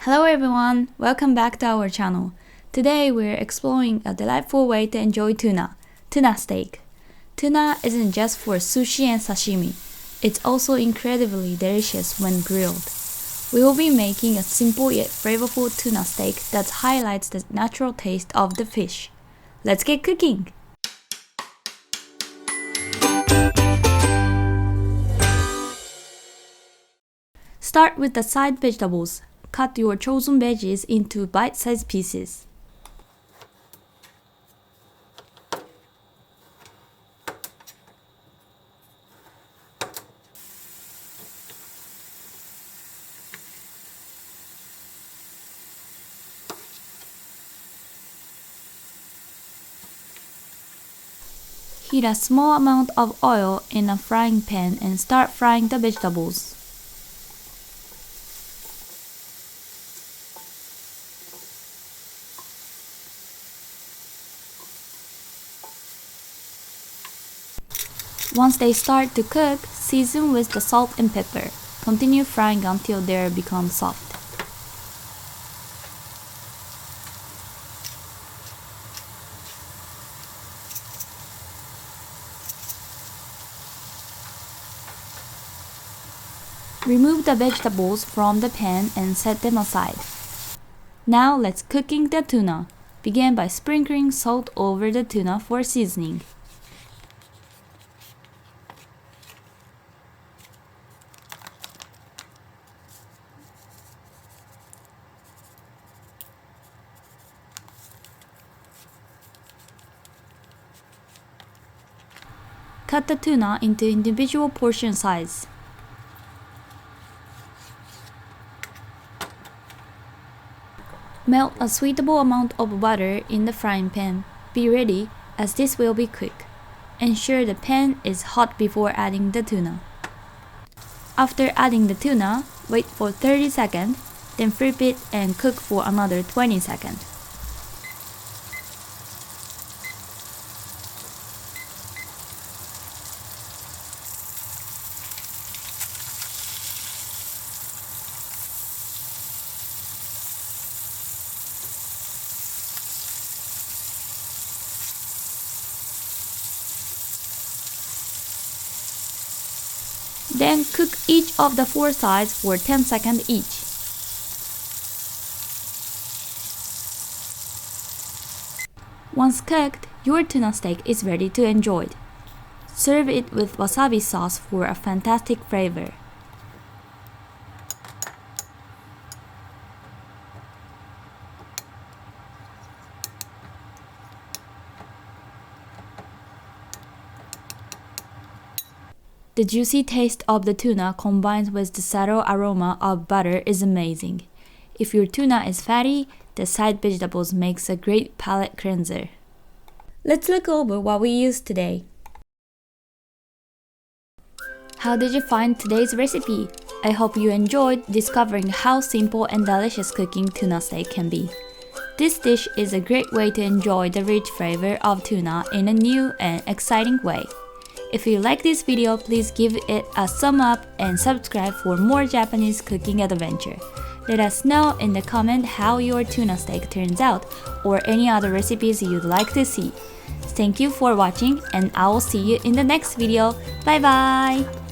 Hello everyone, welcome back to our channel. Today we're exploring a delightful way to enjoy tuna steak. Tuna isn't just for sushi and sashimi, it's also incredibly delicious when grilled. We will be making a simple yet flavorful tuna steak that highlights the natural taste of the fish. Let's get cooking! Start with the side vegetables. Cut your chosen veggies into bite-sized pieces. Heat a small amount of oil in a frying pan and start frying the vegetables. Once they start to cook, season with the salt and pepper. Continue frying until they become soft. Remove the vegetables from the pan and set them aside. Now let's cooking the tuna. Begin by sprinkling salt over the tuna for seasoning. Cut the tuna into individual portion size. Melt a suitable amount of butter in the frying pan. Be ready, as this will be quick. Ensure the pan is hot before adding the tuna. After adding the tuna, wait for 30 seconds, then flip it and cook for another 20 seconds. Then cook each of the 4 sides for 10 seconds each. Once cooked, your tuna steak is ready to enjoy. Serve it with wasabi sauce for a fantastic flavor. The juicy taste of the tuna combined with the subtle aroma of butter is amazing. If your tuna is fatty, the side vegetables makes a great palate cleanser. Let's look over what we used today. How did you find today's recipe? I hope you enjoyed discovering how simple and delicious cooking tuna steak can be. This dish is a great way to enjoy the rich flavor of tuna in a new and exciting way. If you like this video, please give it a thumb up and subscribe for more Japanese cooking adventure. Let us know in the comment how your tuna steak turns out or any other recipes you'd like to see. Thank you for watching and I will see you in the next video. Bye bye!